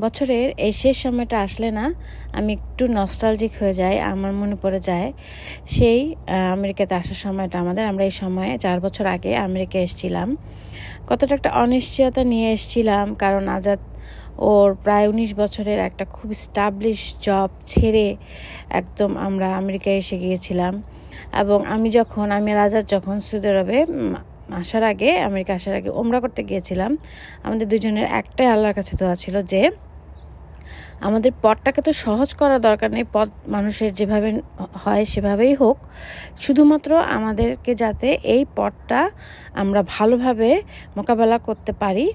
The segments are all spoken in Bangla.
বছরের এই শেষ সময়টা আসলে না আমি একটু নস্টালজিক হয়ে যাই। আমার মনে পড়ে যায় সেই আমেরিকাতে আসার সময়টা আমরা এই সময়ে 4 বছর আগে আমেরিকা এসেছিলাম। কতটা একটা অনিশ্চয়তা নিয়ে এসেছিলাম, কারণ আজাদ ওর প্রায় 19 বছরের একটা খুব স্টাবলিশ জব ছেড়ে একদম আমরা আমেরিকায় এসে গিয়েছিলাম। এবং আমি আর আজাদ যখন সৌদি আরবে আমেরিকা আসার আগে ওমরা করতে গিয়েছিলাম, আমাদের দুজনের একটাই আল্লাহর কাছে দোয়া ছিল যে আমাদের পথটাকে তো সহজ করা দরকার নেই, পথ মানুষের যেভাবে হয় সেভাবেই হোক, শুধুমাত্র আমাদেরকে যাতে এই পথটা আমরা ভালোভাবে মোকাবেলা করতে পারি,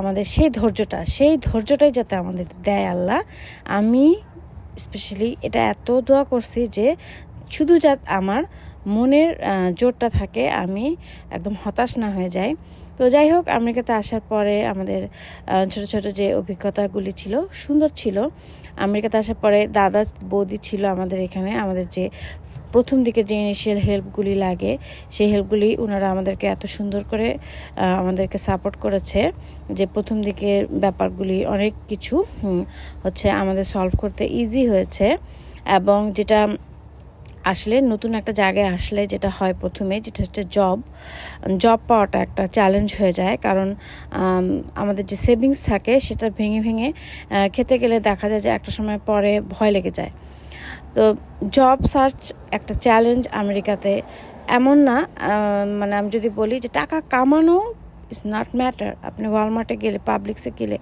আমাদের সেই ধৈর্যটাই যাতে আমাদের দেয় আল্লাহ। আমি স্পেশালি এটা এত দোয়া করছি যে শুধু আমার মনের জোরটা থাকে, আমি একদম হতাশ না হয়ে যাই। তো যাই হোক, আমেরিকাতে আসার পরে আমাদের ছোট ছোট যে অভিজ্ঞতাগুলি ছিল সুন্দর ছিল। আমেরিকাতে আসার পরে দাদা বৌদি ছিল আমাদের এখানে, আমাদের যে প্রথম দিকে যে ইনিশিয়াল হেল্পগুলি লাগে সেই হেল্পগুলি ওনারা আমাদেরকে এত সুন্দর করে আমাদেরকে সাপোর্ট করেছে যে প্রথম দিকের ব্যাপারগুলি অনেক কিছু আমাদের সলভ করতে ইজি হয়েছে। এবং যেটা আসলে নতুন একটা জায়গায় আসলে যেটা হয় প্রথমে, যেটা হচ্ছে জব পাওয়াটা একটা চ্যালেঞ্জ হয়ে যায়, কারণ আমাদের যে সেভিংস থাকে সেটা ভেঙে ভেঙে খেতে গেলে দেখা যায় যে একটা সময় পরে ভয় লেগে যায়। তো জব সার্চ একটা চ্যালেঞ্জ আমেরিকাতে, এমন না আমি যদি বলি যে টাকা কামানো ইজ নট ম্যাটার। আপনি ওয়ালমার্টে গেলে, পাবলিক্সে গেলে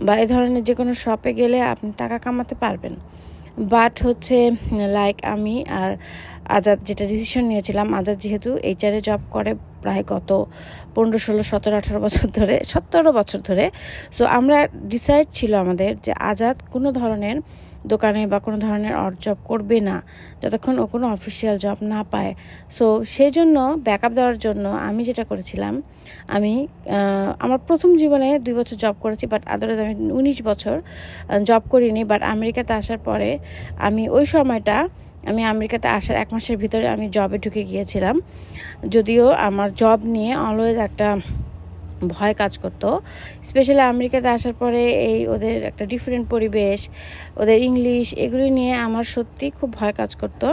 বা এ ধরনের যে কোনো শপে গেলে আপনি টাকা কামাতে পারবেন। বাট লাইক আমি আর আজাদ যেটা ডিসিশন নিয়েছিলাম, আজাদ যেহেতু এইচআরে জব করে প্রায় গত 15, 16, 17, 18 বছর ধরে, 17 বছর ধরে। সো আমরা ডিসাইড ছিল আমাদের যে আজাদ কোনো ধরনের দোকানে বা কোনো ধরনের জব করবে না যতক্ষণ ও কোনো অফিসিয়াল জব না পায়। সো সেই জন্য ব্যাকআপ দেওয়ার জন্য আমি যেটা করেছিলাম, আমি আমার প্রথম জীবনে 2 বছর জব করেছি, বাট আদারওয়াইজ আমি 19 বছর জব করিনি। বাট আমেরিকাতে আসার পরে আমি আমেরিকাতে আসার 1 মাসের ভিতরে আমি জবে ঢুকে গিয়েছিলাম। যদিও আমার জব নিয়ে অলওয়েজ একটা ভয় কাজ করতো, স্পেশালি আমেরিকাতে আসার পরে ওদের একটা ডিফারেন্ট পরিবেশ, ওদের ইংলিশ, এগুলি নিয়ে আমার সত্যি খুব ভয় কাজ করতো।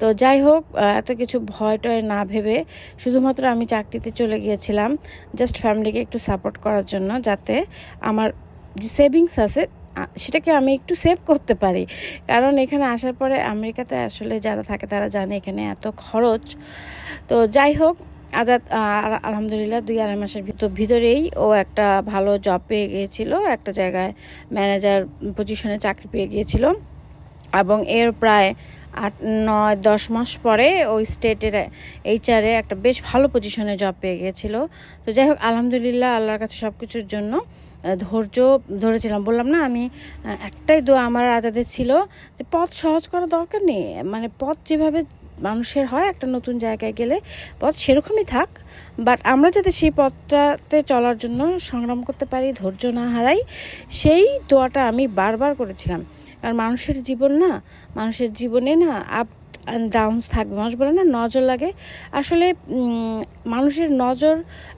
তো যাই হোক, এত কিছু ভয় টয় না ভেবে শুধুমাত্র আমি চাকরিতে চলে গিয়েছিলাম জাস্ট ফ্যামিলিকে একটু সাপোর্ট করার জন্য, যাতে আমার যে সেভিংস আছে সেটাকে আমি একটু সেভ করতে পারি। কারণ এখানে আসার পরে আমেরিকাতে আসলে যারা থাকে তারা জানে এখানে এত খরচ। তো যাই হোক, আজাদ আলহামদুলিল্লাহ 2-2.5 মাসের ভিতরেই ও একটা ভালো জব পেয়ে গিয়েছিল, একটা জায়গায় ম্যানেজার পজিশনে চাকরি পেয়ে গিয়েছিল। এবং এর প্রায় 8-9-10 মাস পরে ওই স্টেটের এইচআরে একটা বেশ ভালো পজিশনে জব পেয়ে গিয়েছিল। তো যাই হোক, আলহামদুলিল্লাহ আল্লাহর কাছে সব কিছুর জন্য ধৈর্য ধরেছিলাম। বললাম না, আমি একটাই দোয়া আমার আজাদের ছিল যে পথ সহজ করা দরকার নেই, পথ যেভাবে মানুষের হয় একটা নতুন জায়গায় গেলে পথ সেরকমই থাক, বাট আমরা যাতে সেই পথটাতে চলার জন্য সংগ্রাম করতে পারি, ধৈর্য না হারাই, সেই দোয়াটা আমি বারবার করেছিলাম। কারণ মানুষের জীবনে না আপ অ্যান্ড ডাউনস থাকবে। মানুষ বলে না নজর লাগে, আসলে মানুষের নজর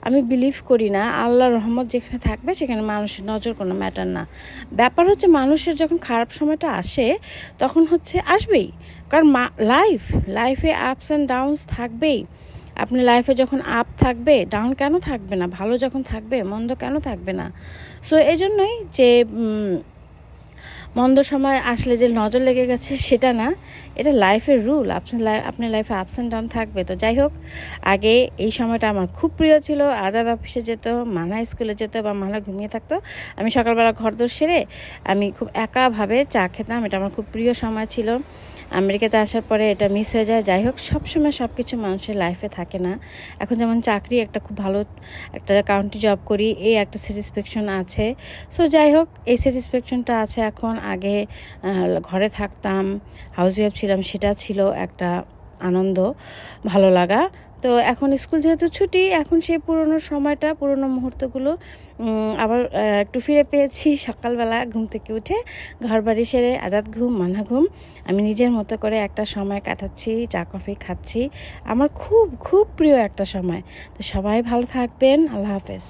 আমি বিলিভ করি না। আল্লাহর রহমত যেখানে থাকবে সেখানে মানুষের নজর কোনো ম্যাটার না। ব্যাপার মানুষের যখন খারাপ সময়টা আসে তখন আসবেই, কারণ লাইফে আপস অ্যান্ড ডাউনস থাকবেই। আপনি লাইফে যখন আপ থাকবে, ডাউন কেন থাকবে না? ভালো যখন থাকবে, মন্দ কেন থাকবে না? সো এই জন্যই যে মন্দ সময় আসলে যে নজর লেগে গেছে সেটা না, এটা লাইফের রুল। আপনার লাইফে আপস অ্যান্ড ডাউন থাকবে। তো যাই হোক, আগে এই সময়টা আমার খুব প্রিয় ছিল। আজাদ অফিসে যেত, মানা স্কুলে যেত বা মানা ঘুমিয়ে থাকতো, আমি সকালবেলা ঘরদোর সেরে আমি খুব একাভাবে চা খেতাম। এটা আমার খুব প্রিয় সময় ছিল। আমেরিকাতে আসার পরে এটা মিস হয়ে যায়। যাই হোক, সবসময় সব কিছু মানুষের লাইফে থাকে না। এখন যেমন চাকরি, একটা খুব ভালো একটা কাউন্টি জব করি, এই একটা স্যাটিসফ্যাকশন আছে। সো যাই হোক, এই স্যাটিসফ্যাকশনটা আছে এখন। আগে ঘরে থাকতাম, হাউস ওয়াইফ ছিলাম, সেটা ছিল একটা আনন্দ, ভালো লাগা। তো এখন স্কুল যেহেতু ছুটি, এখন সেই পুরনো সময়টা, পুরনো মুহূর্তগুলো আবার একটু ফিরে পেয়েছি। সকালবেলা ঘুম থেকে উঠে ঘর বাড়ি সেরে, আজাদ ঘুম, মানা ঘুম, আমি নিজের মতো করে একটা সময় কাটাচ্ছি, চা কফি খাচ্ছি। আমার খুব খুব প্রিয় একটা সময়। তো সবাই ভালো থাকবেন। আল্লাহ হাফেজ।